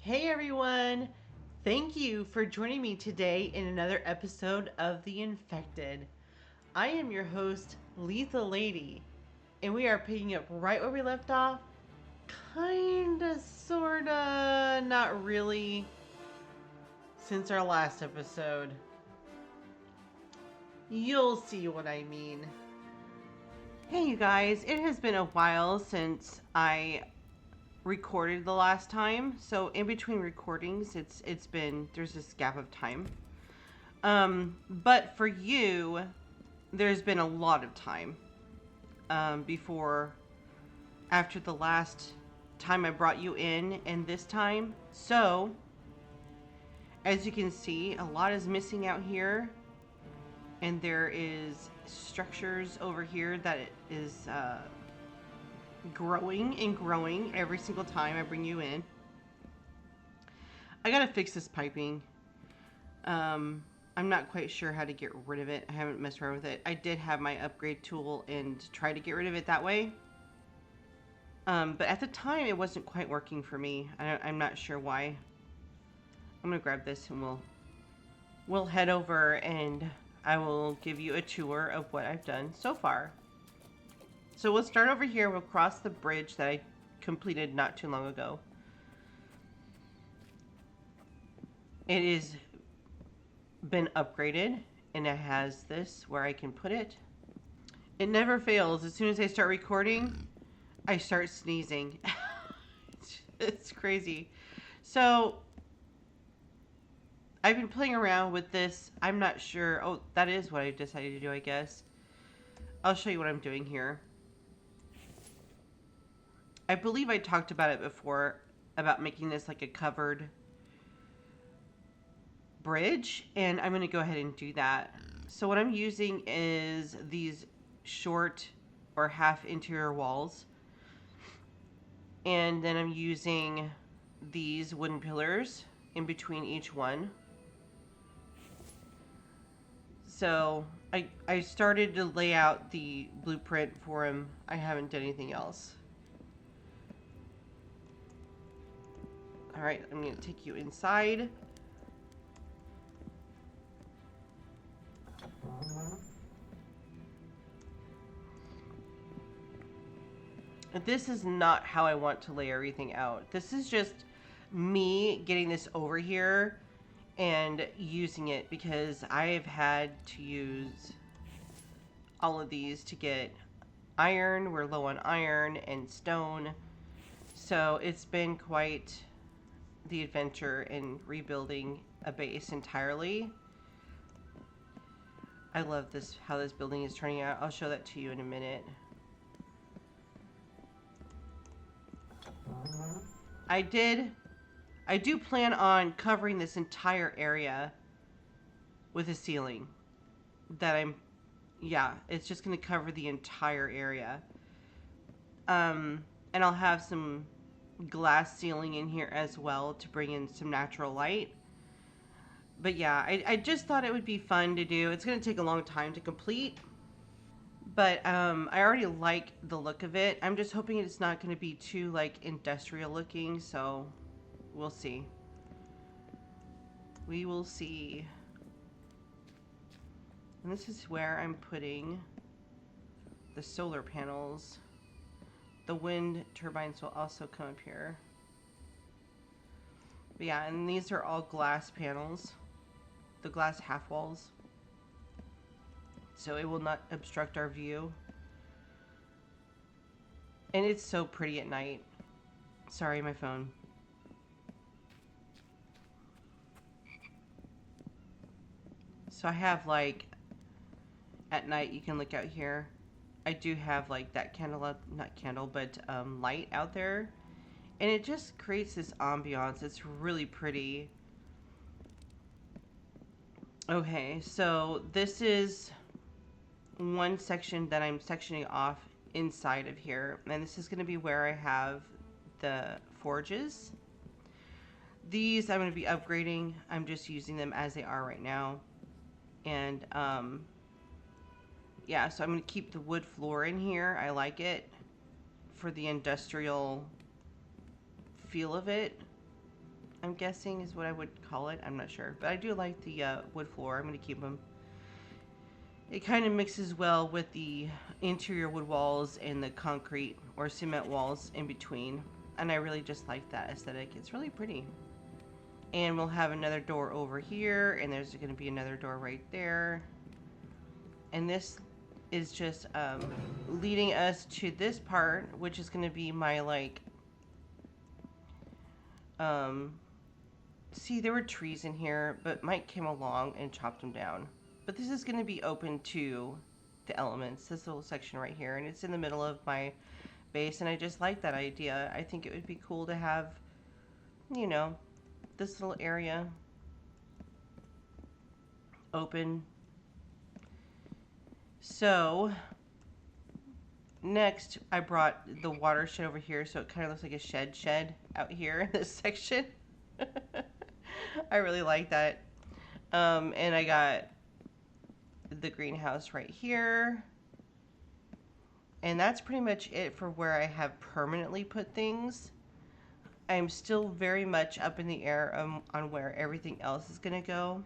Hey everyone! Thank you for joining me today in another episode of The Infected. I am your host, Lethallady, and we are picking up right where we left off. Kinda, sorta, not really, since our last episode. You'll see what I mean. Hey you guys, it has been a while since I recorded the last time, so in between recordings it's been, there's this gap of time, but for you there's been a lot of time before, after the last time I brought you in and this time. So as you can see, a lot is missing out here, and there is structures over here that is growing and growing every single time I bring you in. I gotta fix this piping. I'm not quite sure how to get rid of it. I haven't messed around with it. I did have my upgrade tool and try to get rid of it that way. But at the time it wasn't quite working for me. I'm not sure why. I'm gonna grab this and we'll head over and I will give you a tour of what I've done so far. So we'll start over here. We'll cross the bridge that I completed not too long ago. It is been upgraded and it has this where I can put it. It never fails. As soon as I start recording, I start sneezing. It's crazy. So I've been playing around with this. I'm not sure. Oh, that is what I decided to do, I guess. I'll show you what I'm doing here. I believe I talked about it before, about making this like a covered bridge, and I'm going to go ahead and do that. So what I'm using is these short or half interior walls, and then I'm using these wooden pillars in between each one. So I started to lay out the blueprint for him. I haven't done anything else. Alright, I'm going to take you inside. This is not how I want to lay everything out. This is just me getting this over here and using it, because I've had to use all of these to get iron. We're low on iron and stone. So it's been quite the adventure in rebuilding a base entirely. I love this, how this building is turning out. I'll show that to you in a minute. I do plan on covering this entire area with a ceiling that it's just going to cover the entire area. And I'll have some glass ceiling in here as well to bring in some natural light. But yeah, I just thought it would be fun to do. It's going to take a long time to complete, but I already like the look of it. I'm just hoping it's not going to be too like industrial looking, so we'll see. We will see. And this is where I'm putting the solar panels. The wind turbines will also come up here. But yeah, and these are all glass panels. The glass half walls. So it will not obstruct our view. And it's so pretty at night. Sorry, my phone. So I have like, at night you can look out here. I do have like that candle, not candle, but light out there. And it just creates this ambiance. It's really pretty. Okay, so this is one section that I'm sectioning off inside of here. And this is going to be where I have the forges. These I'm going to be upgrading. I'm just using them as they are right now. And yeah, so I'm going to keep the wood floor in here. I like it for the industrial feel of it. I'm guessing is what I would call it. I'm not sure. But I do like the wood floor. I'm going to keep them. It kind of mixes well with the interior wood walls and the concrete or cement walls in between. And I really just like that aesthetic. It's really pretty. And we'll have another door over here. And there's going to be another door right there. And this is just leading us to this part, which is going to be my, like... see, there were trees in here, but Mike came along and chopped them down. But this is going to be open to the elements, this little section right here, and it's in the middle of my base, and I just like that idea. I think it would be cool to have, you know, this little area open. So, next, I brought the water shed over here, so it kind of looks like a shed out here in this section. I really like that. And I got the greenhouse right here. And that's pretty much it for where I have permanently put things. I'm still very much up in the air on where everything else is going to go.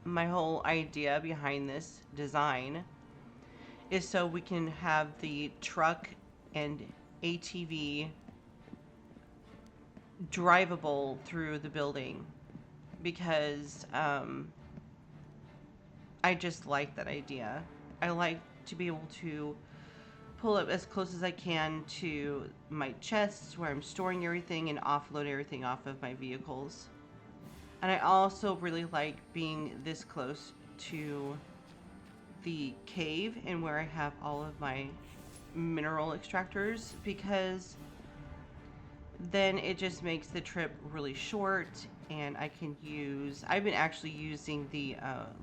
My whole idea behind this design is so we can have the truck and ATV drivable through the building, because I just like that idea. I like to be able to pull up as close as I can to my chests where I'm storing everything and offload everything off of my vehicles. And I also really like being this close to the cave and where I have all of my mineral extractors, because then it just makes the trip really short, and I can use, I've been actually using the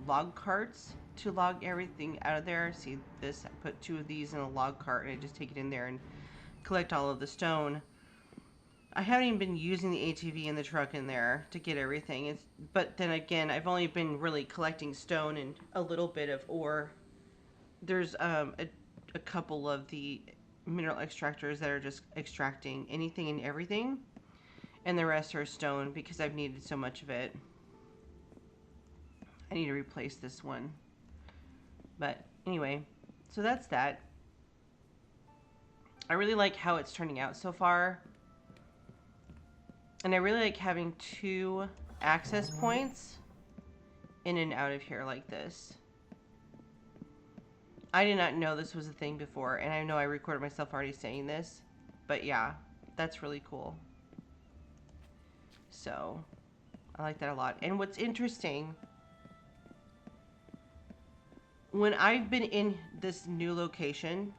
log carts to log everything out of there. See this, I put 2 of these in a log cart and I just take it in there and collect all of the stone. I haven't even been using the ATV and the truck in there to get everything. But then again, I've only been really collecting stone and a little bit of ore. There's a couple of the mineral extractors that are just extracting anything and everything. And the rest are stone because I've needed so much of it. I need to replace this one. But anyway, so that's that. I really like how it's turning out so far. And I really like having 2 access points in and out of here like this. I did not know this was a thing before, and I know I recorded myself already saying this, but yeah, that's really cool. So, I like that a lot. And what's interesting, when I've been in this new location,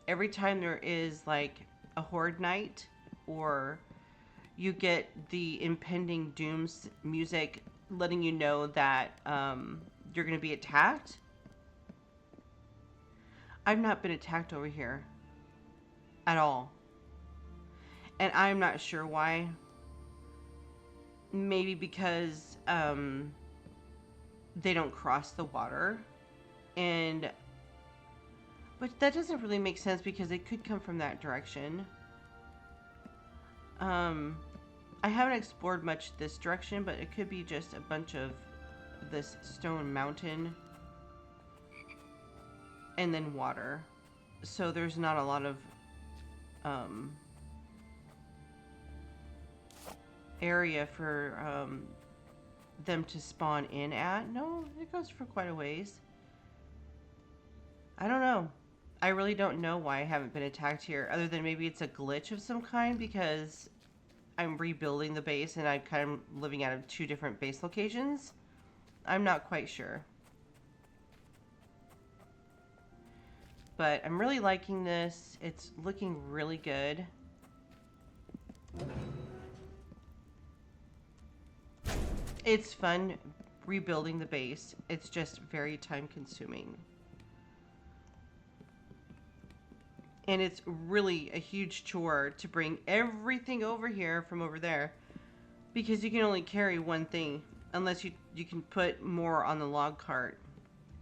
every time there is like a horde night, or you get the impending doom music letting you know that you're going to be attacked. I've not been attacked over here at all. And I'm not sure why. Maybe because they don't cross the water. But that doesn't really make sense because it could come from that direction. I haven't explored much this direction, but it could be just a bunch of this stone mountain and then water. So there's not a lot of area for them to spawn in at. No, it goes for quite a ways. I don't know. I really don't know why I haven't been attacked here, other than maybe it's a glitch of some kind because I'm rebuilding the base and I'm kind of living out of 2 different base locations. I'm not quite sure. But I'm really liking this. It's looking really good. It's fun rebuilding the base. It's just very time consuming. And it's really a huge chore to bring everything over here from over there, because you can only carry one thing unless you can put more on the log cart.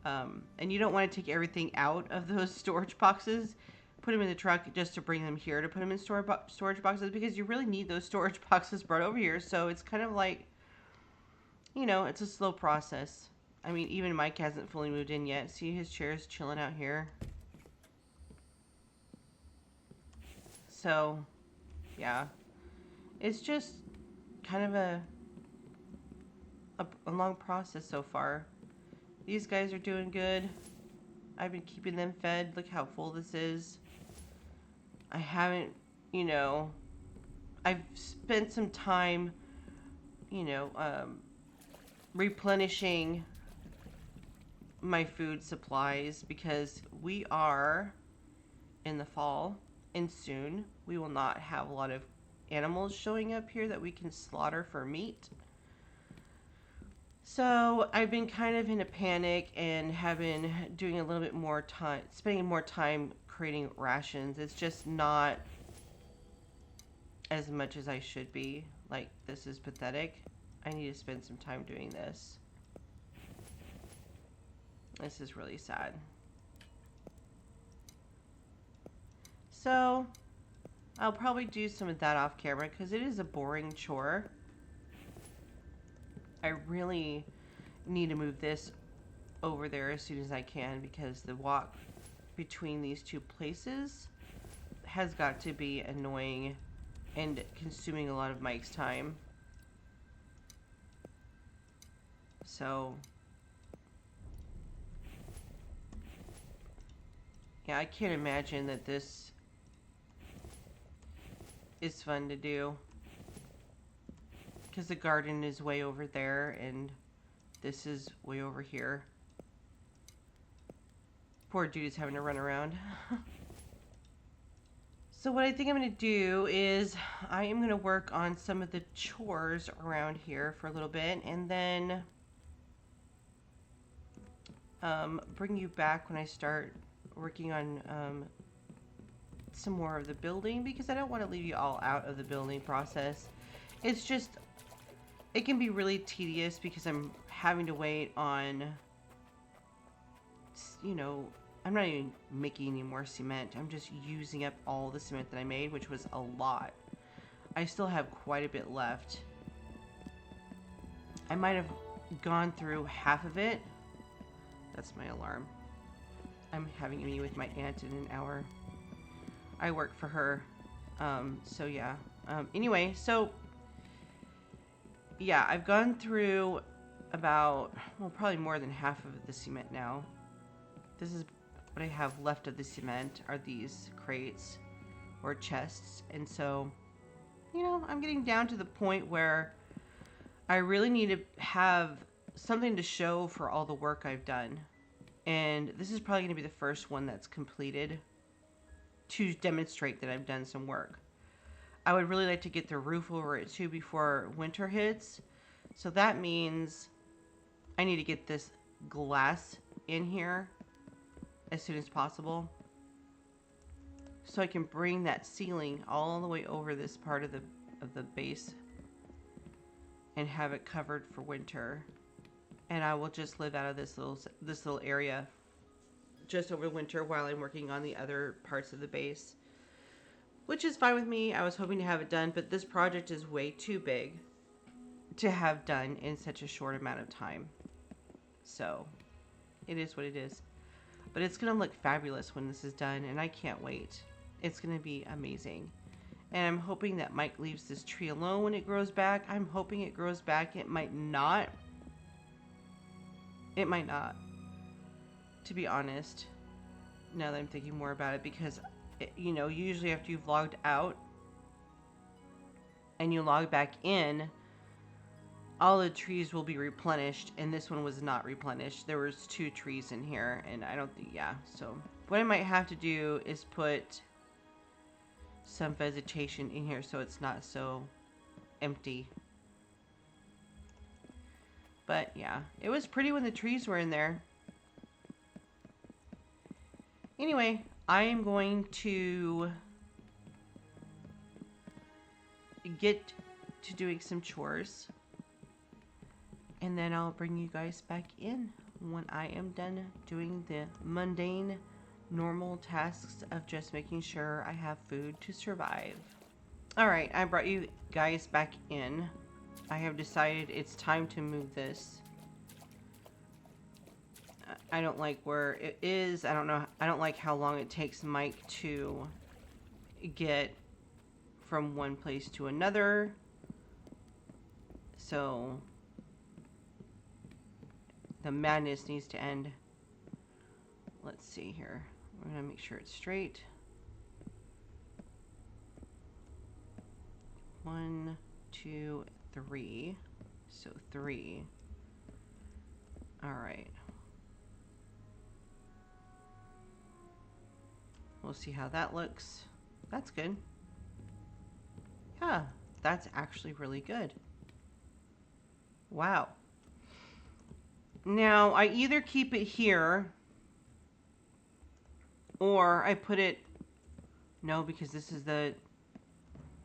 And you don't want to take everything out of those storage boxes put them in the truck just to bring them here to put them in storage boxes, because you really need those storage boxes brought over here. So it's kind of like, you know, it's a slow process. I mean, even Mike hasn't fully moved in yet. See, his chair's chilling out here. So, yeah. It's just kind of a long process so far. These guys are doing good. I've been keeping them fed. Look how full this is. I haven't, you know, I've spent some time, you know, replenishing my food supplies, because we are in the fall, and soon we will not have a lot of animals showing up here that we can slaughter for meat. So I've been kind of in a panic and have been doing a little bit more time, spending more time creating rations. It's just not as much as I should be. Like, this is pathetic. I need to spend some time doing this. This is really sad. So I'll probably do some of that off camera, because it is a boring chore. I really need to move this over there as soon as I can, because the walk between these two places has got to be annoying and consuming a lot of Mike's time. So yeah, I can't imagine that this is fun to do, because the garden is way over there and this is way over here. Poor dude's having to run around. So what I think I'm going to do is I am going to work on some of the chores around here for a little bit, and then bring you back when I start working on some more of the building, because I don't want to leave you all out of the building process. It's just, it can be really tedious because I'm having to wait on, you know, I'm not even making any more cement. I'm just using up all the cement that I made, which was a lot. I still have quite a bit left. I might have gone through half of it. That's my alarm. I'm having a meeting with my aunt in an hour. I work for her. So yeah. Anyway, so yeah, I've gone through about, well, probably more than half of the cement now. This is what I have left of the cement, are these crates or chests. And so, you know, I'm getting down to the point where I really need to have something to show for all the work I've done. And this is probably going to be the first one that's completed to demonstrate that I've done some work. I would really like to get the roof over it too before winter hits. So that means I need to get this glass in here as soon as possible, so I can bring that ceiling all the way over this part of the base and have it covered for winter. And I will just live out of this little area just over winter while I'm working on the other parts of the base, which is fine with me. I was hoping to have it done, but this project is way too big to have done in such a short amount of time. So it is what it is. But it's going to look fabulous when this is done, and I can't wait. It's going to be amazing. And I'm hoping that Mike leaves this tree alone when it grows back. I'm hoping it grows back. It might not. It might not, to be honest, now that I'm thinking more about it, because, you know, usually after you've logged out and you log back in, all the trees will be replenished, and this one was not replenished. There was 2 trees in here, and I don't think, yeah. So what I might have to do is put some vegetation in here so it's not so empty. But yeah, it was pretty when the trees were in there. Anyway, I am going to get to doing some chores, and then I'll bring you guys back in when I am done doing the mundane Normal tasks of just making sure I have food to survive. Alright, I brought you guys back in. I have decided it's time to move this. I don't like where it is. I don't like how long it takes Mike to get from one place to another. So the madness needs to end. Let's see here. We're gonna make sure it's straight. 1, 2, 3. So 3. Alright. We'll see how that looks. That's good. Yeah, that's actually really good. Wow. Now, I either keep it here or I put it... No, because this is the...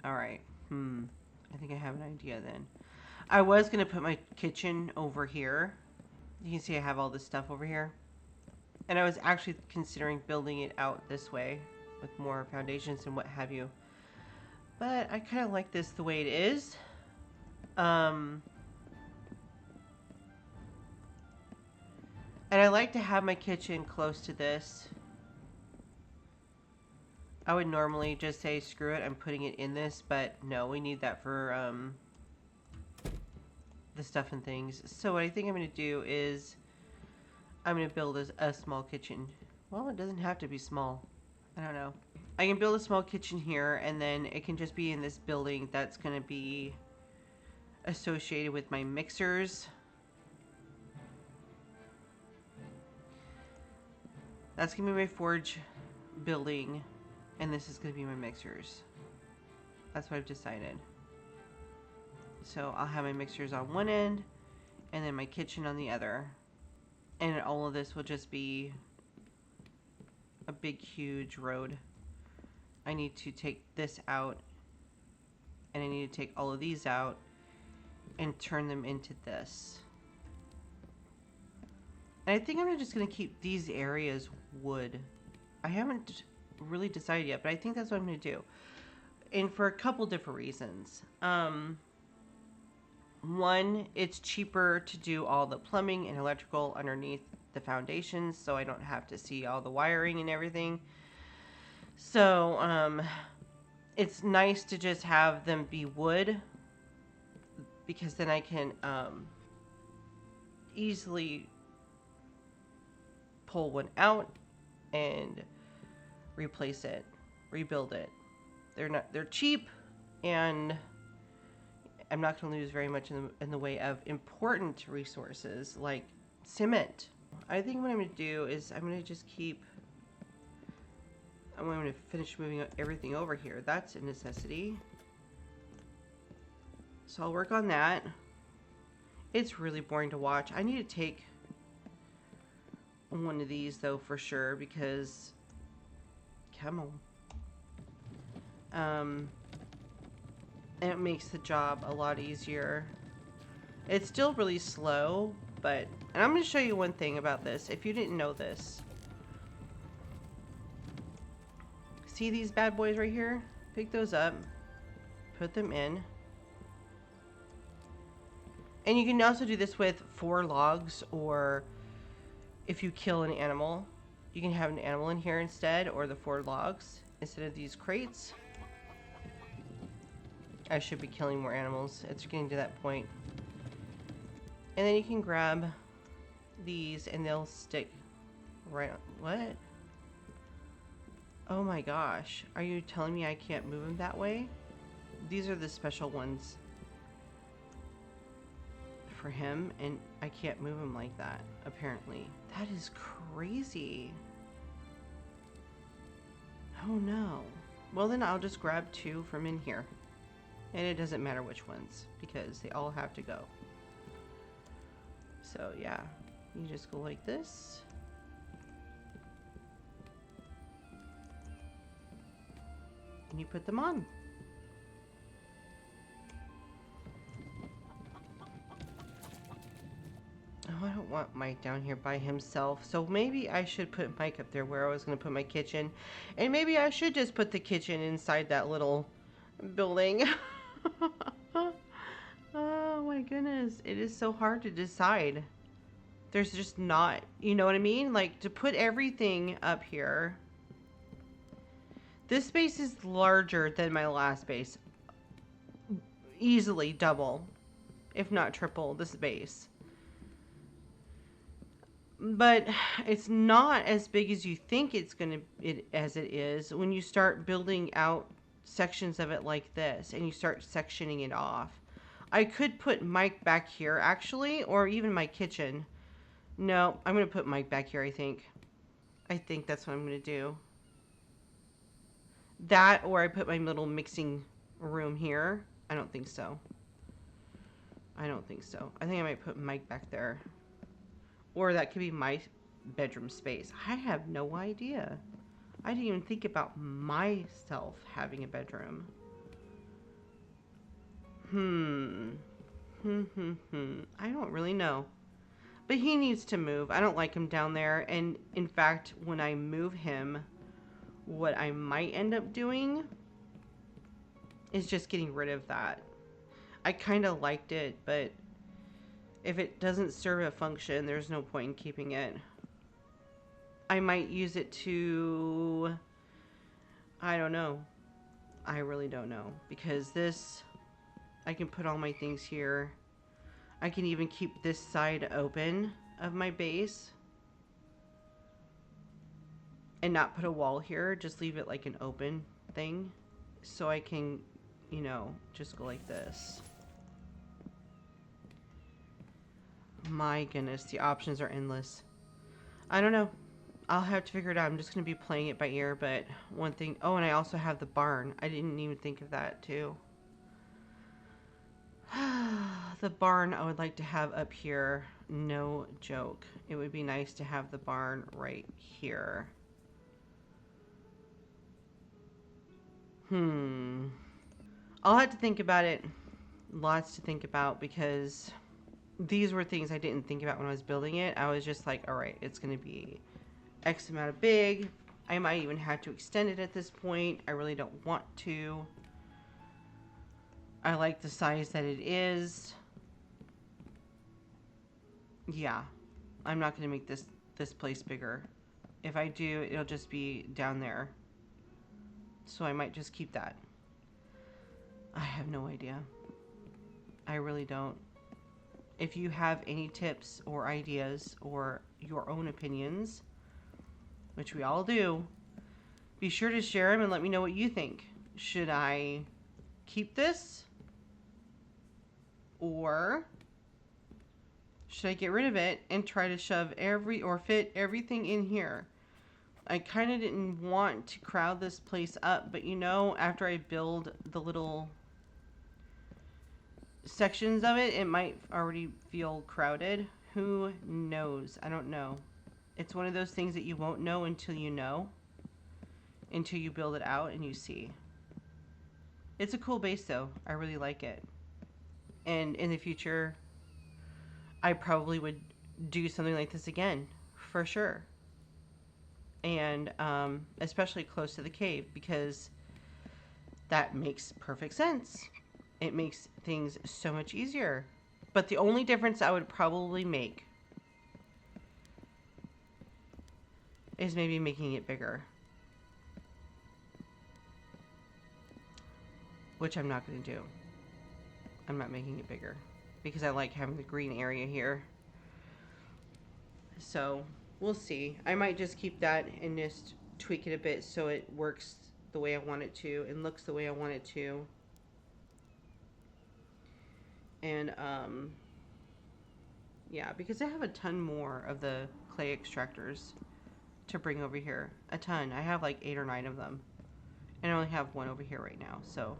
Alright. I think I have an idea then. I was going to put my kitchen over here. You can see I have all this stuff over here. And I was actually considering building it out this way with more foundations and what have you. But I kind of like this the way it is. And I like to have my kitchen close to this. I would normally just say screw it, I'm putting it in this, but no, we need that for the stuff and things. So what I think I'm going to do is I'm going to build a small kitchen. Well, it doesn't have to be small. I don't know. I can build a small kitchen here, and then it can just be in this building that's going to be associated with my mixers. That's going to be my forge building, and this is going to be my mixers. That's what I've decided. So I'll have my mixers on one end, and then my kitchen on the other. And all of this will just be a big, huge road. I need to take this out, and I need to take all of these out and turn them into this. And I think I'm just going to keep these areas wood. I haven't really decided yet, but I think that's what I'm going to do. And for a couple different reasons. One, it's cheaper to do all the plumbing and electrical underneath the foundations, so I don't have to see all the wiring and everything. So, it's nice to just have them be wood, because then I can easily pull one and replace it, rebuild it. They're cheap, and I'm not going to lose very much in the way of important resources like cement. I think what I'm going to do is I'm going to just keep... I'm going to finish moving everything over here. That's a necessity. So I'll work on that. It's really boring to watch. I need to take one of these though for sure, because... Come on. And it makes the job a lot easier. It's still really slow, but... And I'm going to show you one thing about this, if you didn't know this. See these bad boys right here? Pick those up. Put them in. And you can also do this with 4 logs, or if you kill an animal, you can have an animal in here instead, or the 4 logs instead of these crates. I should be killing more animals. It's getting to that point. And then you can grab these and they'll stick right on. What? Oh my gosh. Are you telling me I can't move them that way? These are the special ones for him, and I can't move him like that, apparently. That is crazy. Oh no. Well, then I'll just grab 2 from in here. And it doesn't matter which ones, because they all have to go. So yeah, you just go like this. And you put them on. Oh I don't want Mike down here by himself. So maybe I should put Mike up there where I was going to put my kitchen. And maybe I should just put the kitchen inside that little building. Oh my goodness. It is so hard to decide. There's just not, you know what I mean? Like, to put everything up here. This space is larger than my last space. Easily double, if not triple, this base. But it's not as big as you think it's gonna as it is when you start building out sections of it like this and you start sectioning it off. I could put Mike back here actually, or even my kitchen. No, I'm gonna put Mike back here. I think that's what I'm gonna do. That, or I put my little mixing room here. I don't think so. I don't think so. I think I might put Mike back there. Or that could be my bedroom space. I have no idea. I didn't even think about myself having a bedroom. I don't really know. But he needs to move. I don't like him down there. And in fact, when I move him, what I might end up doing is just getting rid of that. I kind of liked it, but if it doesn't serve a function, there's no point in keeping it. I might use it to... I don't know. I really don't know. Because this... I can put all my things here. I can even keep this side open of my base. And not put a wall here. Just leave it like an open thing. So I can, you know, just go like this. My goodness, the options are endless. I don't know. I'll have to figure it out. I'm just going to be playing it by ear, but one thing... Oh, and I also have the barn. I didn't even think of that, too. The barn I would like to have up here. No joke. It would be nice to have the barn right here. I'll have to think about it. Lots to think about, because these were things I didn't think about when I was building it. I was just like, all right, it's going to be X amount of big. I might even have to extend it at this point. I really don't want to. I like the size that it is. Yeah, I'm not going to make this place bigger. If I do, it'll just be down there. So I might just keep that. I have no idea. I really don't. If you have any tips or ideas or your own opinions, which we all do, be sure to share them and let me know what you think. Should I keep this? Or should I get rid of it and try to shove fit everything in here? I kind of didn't want to crowd this place up, but you know, after I build the little sections of it, it might already feel crowded. Who knows? I don't know. It's one of those things that you won't know until you know. Until you build it out and you see. It's a cool base though. I really like it. And in the future, I probably would do something like this again, for sure. And especially close to the cave, because that makes perfect sense. It makes things so much easier. But the only difference I would probably make is maybe making it bigger. Which I'm not going to do. I'm not making it bigger. Because I like having the green area here. So, we'll see. I might just keep that and just tweak it a bit so it works the way I want it to and looks the way I want it to. And, yeah, because I have a ton more of the clay extractors to bring over here. A ton. I have like 8 or 9 of them. And I only have one over here right now. So,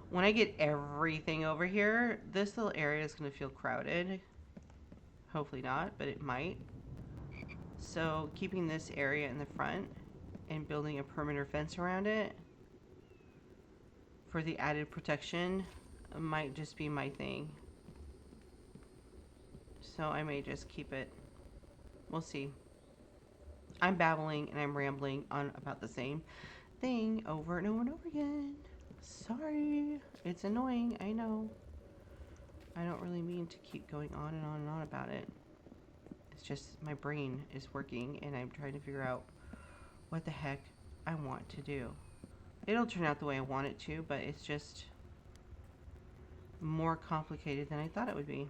when I get everything over here, this little area is going to feel crowded. Hopefully not, but it might. So, keeping this area in the front and building a perimeter fence around it for the added protection might just be my thing. So I may just keep it. We'll see. I'm babbling and I'm rambling on about the same thing over and over and over again. Sorry. It's annoying, I know. I don't really mean to keep going on and on and on about it. It's just my brain is working and I'm trying to figure out what the heck I want to do. It'll turn out the way I want it to, but it's just more complicated than I thought it would be.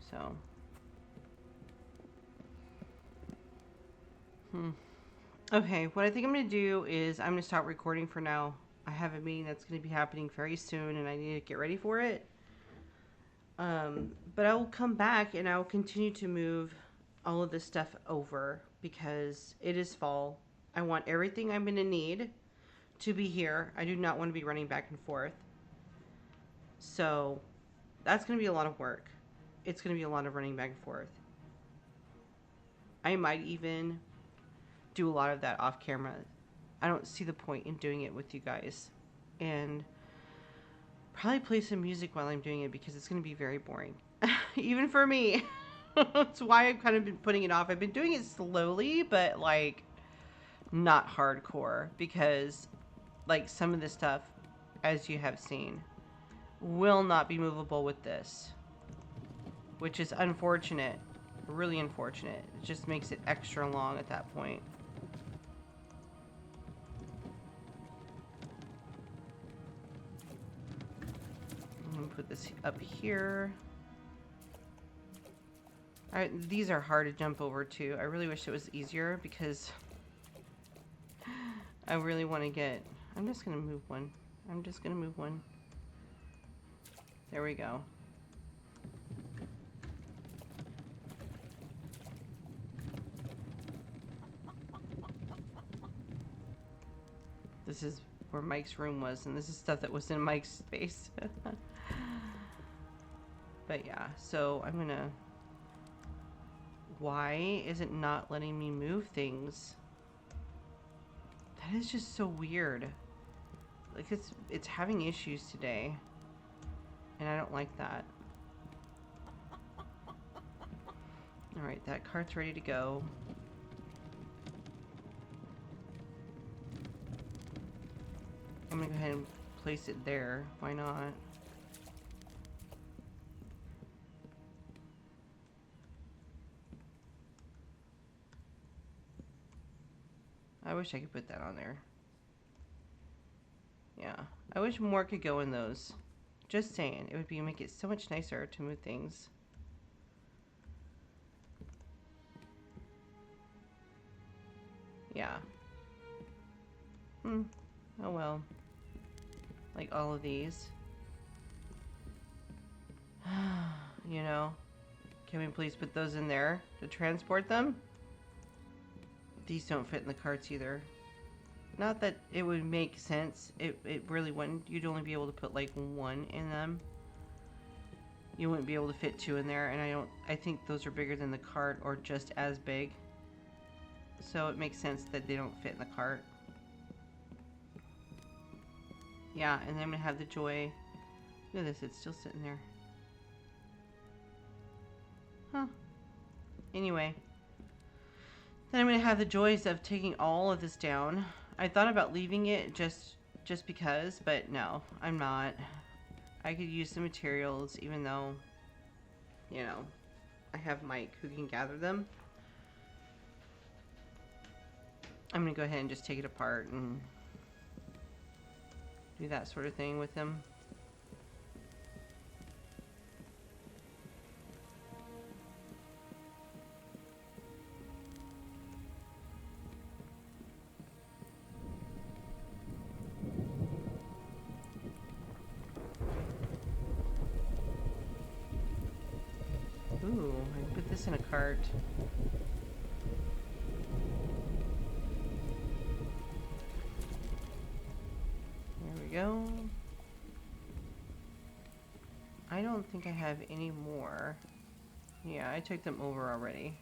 So. Okay, what I think I'm going to do is I'm going to stop recording for now. I have a meeting that's going to be happening very soon and I need to get ready for it. But I will come back and I will continue to move all of this stuff over because it is fall. I want everything I'm going to need to be here. I do not want to be running back and forth. So that's going to be a lot of work. It's going to be a lot of running back and forth. I might even do a lot of that off camera. I don't see the point in doing it with you guys. And probably play some music while I'm doing it because it's going to be very boring. Even for me. That's why I've kind of been putting it off. I've been doing it slowly, but like not hardcore because like some of this stuff, as you have seen, will not be movable with this, which is unfortunate, really unfortunate. It just makes it extra long at that point. I'm gonna put this up here. These are hard to jump over too. I really wish it was easier because I really want to get... I'm just going to move one. I'm just going to move one. There we go. This is where Mike's room was, and this is stuff that was in Mike's space. But yeah, so I'm going to... Why is it not letting me move things? That is just so weird. Like it's having issues today. And I don't like that. Alright, that cart's ready to go. I'm gonna go ahead and place it there. Why not? I wish I could put that on there. Yeah. I wish more could go in those. Just saying. It would make it so much nicer to move things. Yeah. Oh well. Like all of these. You know. Can we please put those in there to transport them? These don't fit in the carts either. Not that it would make sense. It really wouldn't. You'd only be able to put like one in them. You wouldn't be able to fit two in there, and I think those are bigger than the cart or just as big. So it makes sense that they don't fit in the cart. Yeah, and then I'm gonna have the joy. Look at this, it's still sitting there. Huh. Anyway. Then I'm going to have the joys of taking all of this down. I thought about leaving it just because, but no, I'm not. I could use some materials even though, you know, I have Mike who can gather them. I'm going to go ahead and just take it apart and do that sort of thing with him. Ooh, I put this in a cart. There we go. I don't think I have any more. Yeah, I took them over already.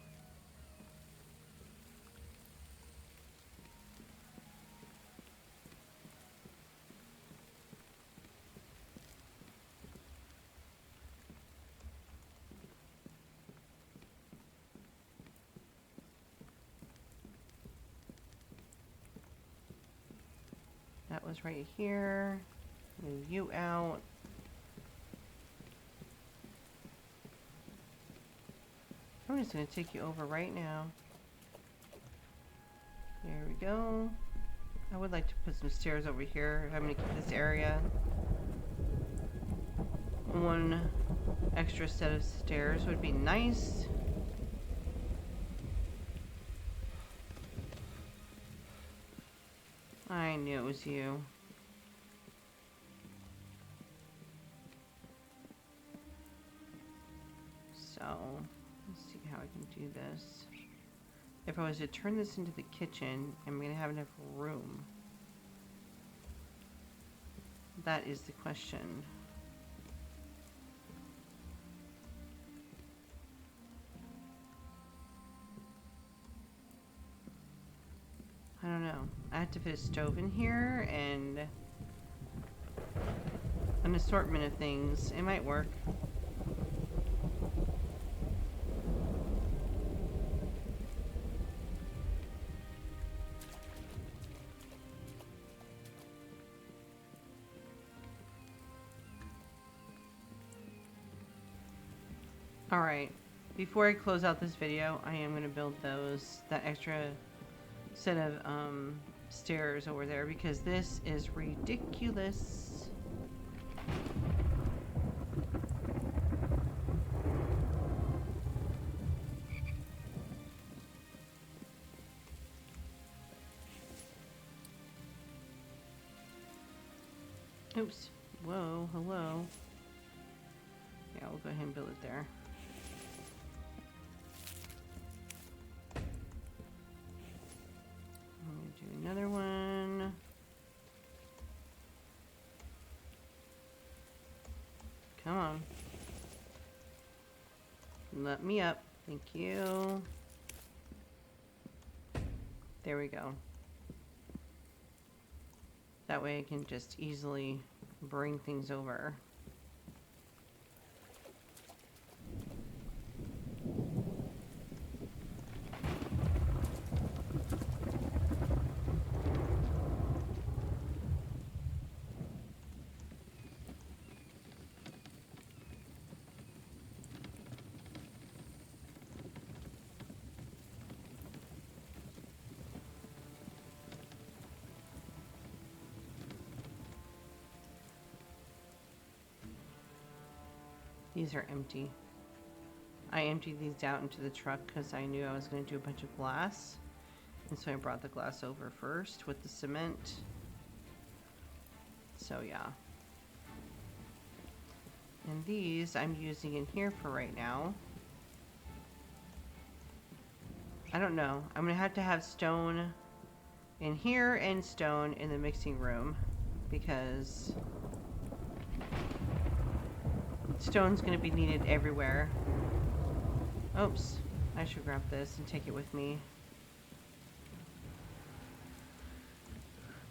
was right here. Move you out. I'm just going to take you over right now. There we go. I would like to put some stairs over here. I'm going to keep this area. One extra set of stairs would be nice. I knew it was you. So, let's see how I can do this. If I was to turn this into the kitchen, am I going to have enough room? That is the question. I don't know. I have to fit a stove in here and an assortment of things. It might work. Alright, before I close out this video, I am going to build that extra set of stairs over there because this is ridiculous. Oops. Whoa, hello. Yeah, we'll go ahead and build it there. Do another one. Come on. Let me up. Thank you. There we go. That way I can just easily bring things over. These are empty. I emptied these out into the truck because I knew I was going to do a bunch of glass. And so I brought the glass over first with the cement. So yeah. And these I'm using in here for right now. I don't know. I'm going to have stone in here and stone in the mixing room because stone's going to be needed everywhere. Oops. I should grab this and take it with me.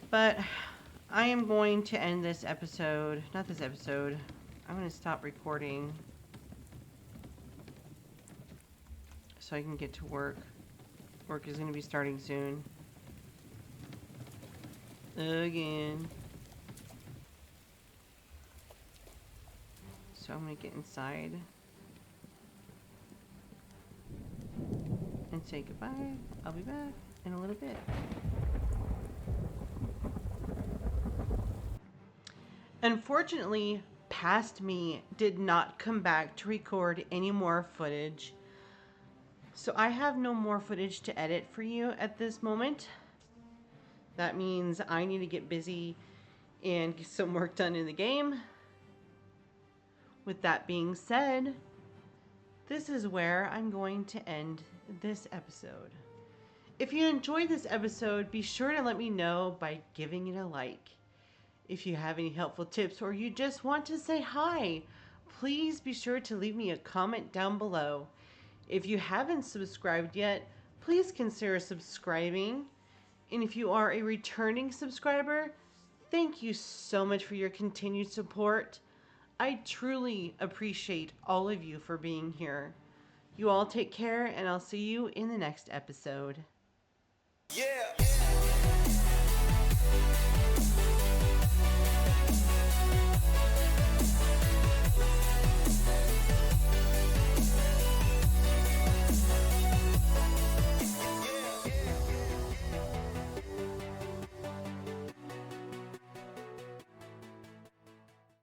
But I am going to end this episode. Not this episode. I'm going to stop recording so I can get to work. Work is going to be starting soon. Again. So I'm going to get inside and say goodbye. I'll be back in a little bit. Unfortunately, past me did not come back to record any more footage. So I have no more footage to edit for you at this moment. That means I need to get busy and get some work done in the game. With that being said, this is where I'm going to end this episode. If you enjoyed this episode, be sure to let me know by giving it a like. If you have any helpful tips or you just want to say hi, please be sure to leave me a comment down below. If you haven't subscribed yet, please consider subscribing. And if you are a returning subscriber, thank you so much for your continued support. I truly appreciate all of you for being here. You all take care, and I'll see you in the next episode. Yeah.